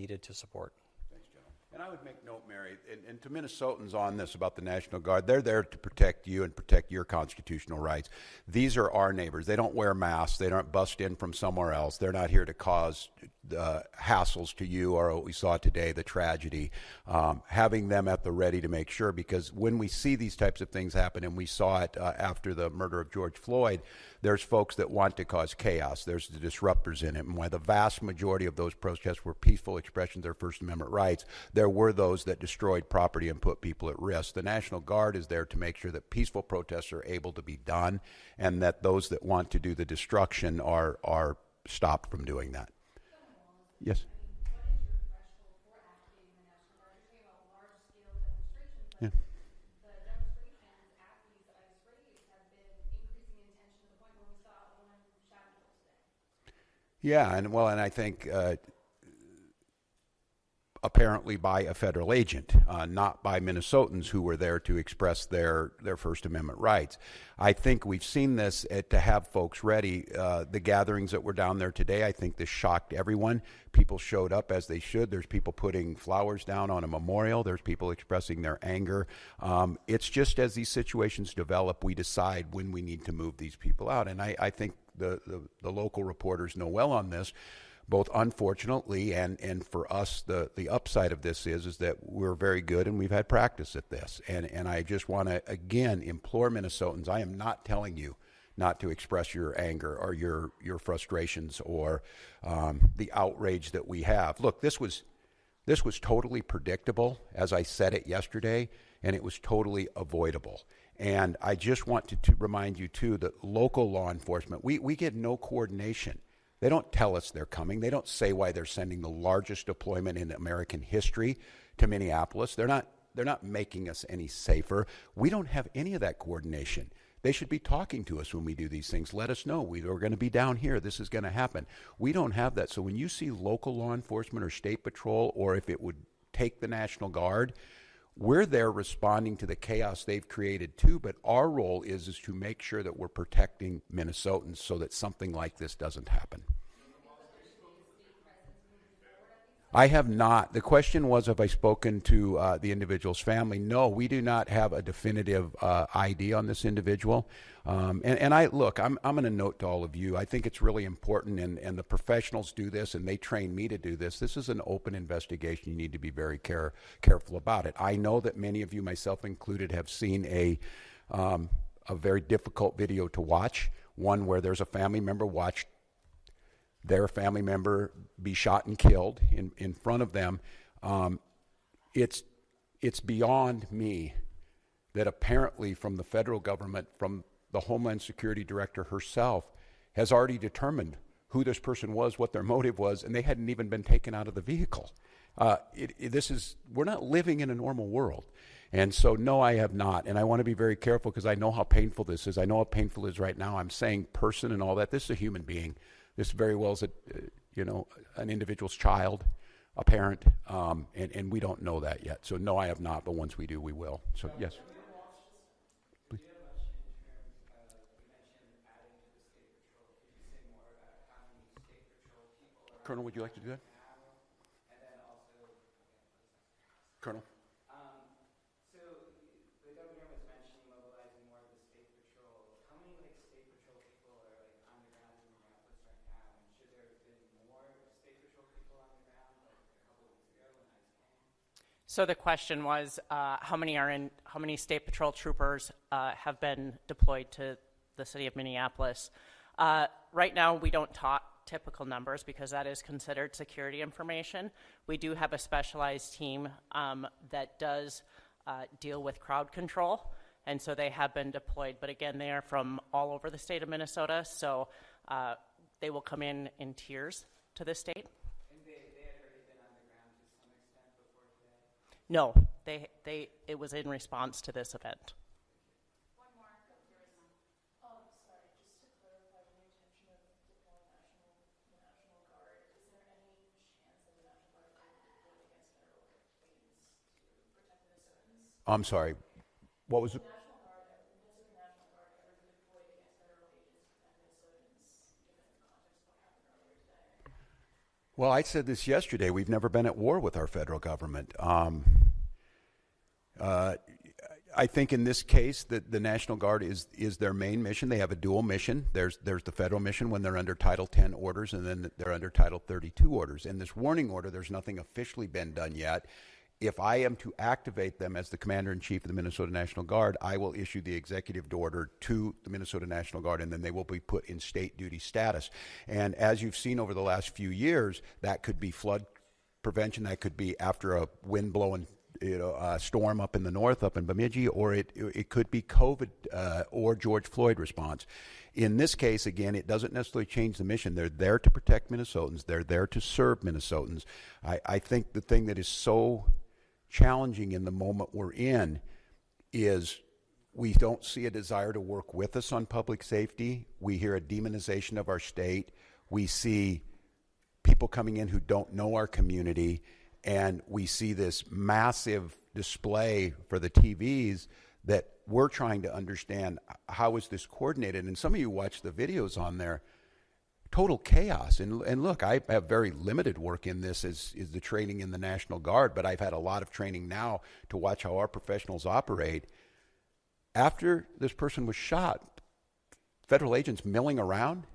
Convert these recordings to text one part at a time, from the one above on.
needed to support. And I would make note, Mary, and to Minnesotans on this about the National Guard, they're there to protect you and protect your constitutional rights. These are our neighbors. They don't wear masks. They don't bust in from somewhere else. They're not here to cause hassles to you or what we saw today, the tragedy. Having them at the ready to make sure, because when we see these types of things happen, and we saw it after the murder of George Floyd, there's folks that want to cause chaos. There's the disruptors in it. And while the vast majority of those protests were peaceful expressions of their First Amendment rights, there were those that destroyed property and put people at risk. The National Guard is there to make sure that peaceful protests are able to be done and that those that want to do the destruction are stopped from doing that. Yes? Yeah. Yeah, and I think apparently by a federal agent, not by Minnesotans who were there to express their First Amendment rights. I think we've seen this to have folks ready. The gatherings that were down there today, I think this shocked everyone. People showed up as they should. There's people putting flowers down on a memorial. There's people expressing their anger. It's just as these situations develop, we decide when we need to move these people out. And I think the local reporters know well on this. Both unfortunately and for us, the upside of this is that we're very good and we've had practice at this. And I just want to, again, implore Minnesotans, I am not telling you not to express your anger or your frustrations or the outrage that we have. Look, this was totally predictable, as I said it yesterday, and it was totally avoidable. And I just want to remind you, too, that local law enforcement, we get no coordination. They don't tell us they're coming. They don't say why they're sending the largest deployment in American history to Minneapolis. They're not making us any safer. We don't have any of that coordination. They should be talking to us when we do these things. Let us know. We're going to be down here. This is going to happen. We don't have that. So when you see local law enforcement or state patrol, or if it would take the National Guard, we're there responding to the chaos they've created too, but our role is to make sure that we're protecting Minnesotans so that something like this doesn't happen. I have not. The question was, have I spoken to the individual's family? No, we do not have a definitive ID on this individual. And I look, I'm going to note to all of you, I think it's really important, and the professionals do this, and they train me to do this. This is an open investigation. You need to be very careful about it. I know that many of you, myself included, have seen a very difficult video to watch, one where there's a family member watched their family member be shot and killed in front of them. It's beyond me that apparently from the federal government, from the Homeland Security Director herself, has already determined who this person was, what their motive was, and they hadn't even been taken out of the vehicle. We're not living in a normal world. And so, no, I have not. And I want to be very careful because I know how painful this is. I know how painful it is right now. I'm saying person and all that. This is a human being. This very well is an individual's child, a parent, and we don't know that yet. So no, I have not, but once we do, we will. So yes. Please. Colonel, would you like to do that? Colonel. So the question was, how many state patrol troopers have been deployed to the city of Minneapolis? Right now, we don't talk typical numbers because that is considered security information. We do have a specialized team that does deal with crowd control, and so they have been deployed. But again, they are from all over the state of Minnesota, so they will come in tiers to the state. No, it was in response to this event. One more. Sorry, just to clarify the intention of deploying the National Guard, is there any chance that the National Guard will be deployed against federal aides to protect Minnesotans? I'm sorry. What was it? Has the National Guard ever been deployed against federal agents to protect Minnesotans, given the context of what happened earlier today? Well, I said this yesterday. We've never been at war with our federal government. I think in this case that the National Guard is their main mission. They have a dual mission. There's the federal mission when they're under Title 10 orders, and then they're under Title 32 orders. In this warning order, there's nothing officially been done yet. If I am to activate them as the Commander-in-Chief of the Minnesota National Guard, I will issue the executive order to the Minnesota National Guard, and then they will be put in state duty status. And as you've seen over the last few years, that could be flood prevention, that could be after a wind-blowing storm up in the north, up in Bemidji, or it could be COVID or George Floyd response. In this case, again, it doesn't necessarily change the mission. They're there to protect Minnesotans. They're there to serve Minnesotans. I think the thing that is so challenging in the moment we're in is we don't see a desire to work with us on public safety. We hear a demonization of our state. We see people coming in who don't know our community, and we see this massive display for the TVs that we're trying to understand how is this coordinated. And some of you watch the videos on there. Total chaos. And look, I have very limited work in this is the training in the National Guard, but I've had a lot of training now to watch how our professionals operate. After this person was shot, federal agents milling around,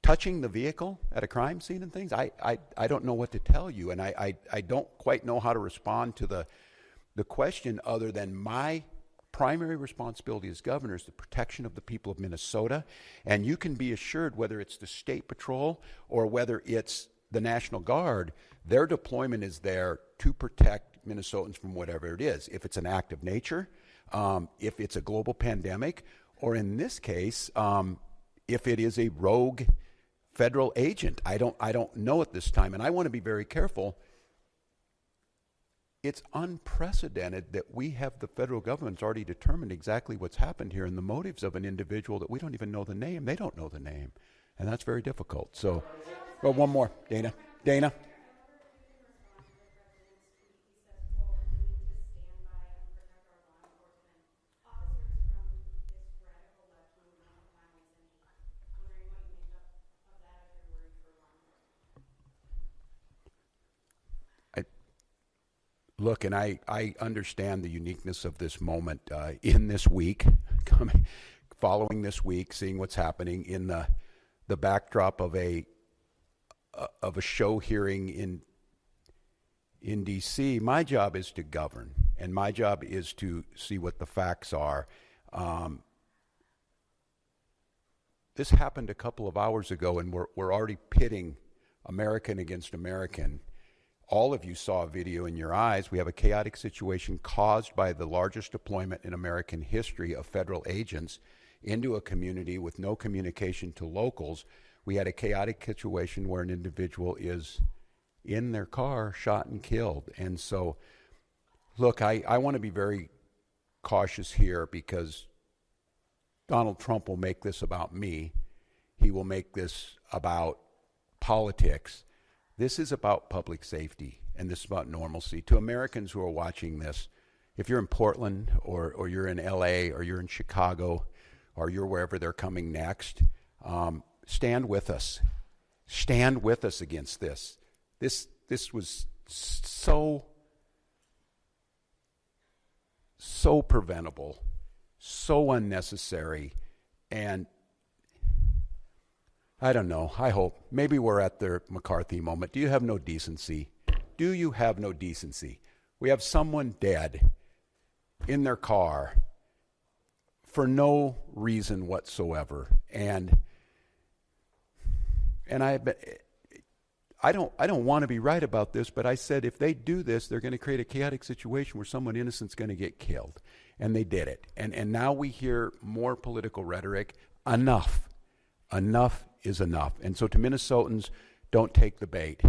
touching the vehicle at a crime scene and things. I don't know what to tell you, and I don't quite know how to respond to the question other than my primary responsibility as governor is the protection of the people of Minnesota. And you can be assured, whether it's the State Patrol or whether it's the National Guard, their deployment is there to protect Minnesotans from whatever it is. If it's an act of nature, if it's a global pandemic, or in this case, if it is a rogue federal agent. I don't know at this time, and I want to be very careful. It's unprecedented that we have the federal government's already determined exactly what's happened here and the motives of an individual that we don't even know the name. They don't know the name, and that's very difficult. So, well, one more, Dana. Look, and I understand the uniqueness of this moment in this week, following this week, seeing what's happening in the backdrop of a show hearing in D.C. My job is to govern, and my job is to see what the facts are. This happened a couple of hours ago, and we're already pitting American against American. All of you saw a video in your eyes. We have a chaotic situation caused by the largest deployment in American history of federal agents into a community with no communication to locals. We had a chaotic situation where an individual is in their car, shot and killed. And so, look, I want to be very cautious here because Donald Trump will make this about me. He will make this about politics. This is about public safety, and this is about normalcy. To Americans who are watching this, if you're in Portland or you're in LA or you're in Chicago or you're wherever they're coming next, stand with us. Stand with us against this. This was so preventable, so unnecessary, and I don't know. I hope. Maybe we're at the McCarthy moment. Do you have no decency? Do you have no decency? We have someone dead in their car for no reason whatsoever. And I don't want to be right about this, but I said if they do this, they're going to create a chaotic situation where someone innocent's going to get killed. And they did it. And now we hear more political rhetoric. Enough. Enough is enough. And so to Minnesotans, don't take the bait.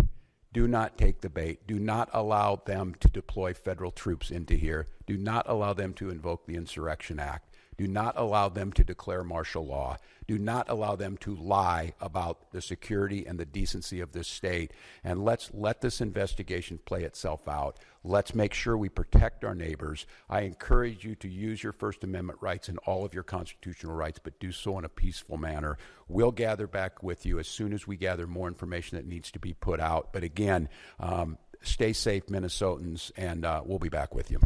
Do not take the bait. Do not allow them to deploy federal troops into here. Do not allow them to invoke the Insurrection Act. Do not allow them to declare martial law. Do not allow them to lie about the security and the decency of this state. And let's let this investigation play itself out. Let's make sure we protect our neighbors. I encourage you to use your First Amendment rights and all of your constitutional rights, but do so in a peaceful manner. We'll gather back with you as soon as we gather more information that needs to be put out. But again, stay safe, Minnesotans, and we'll be back with you.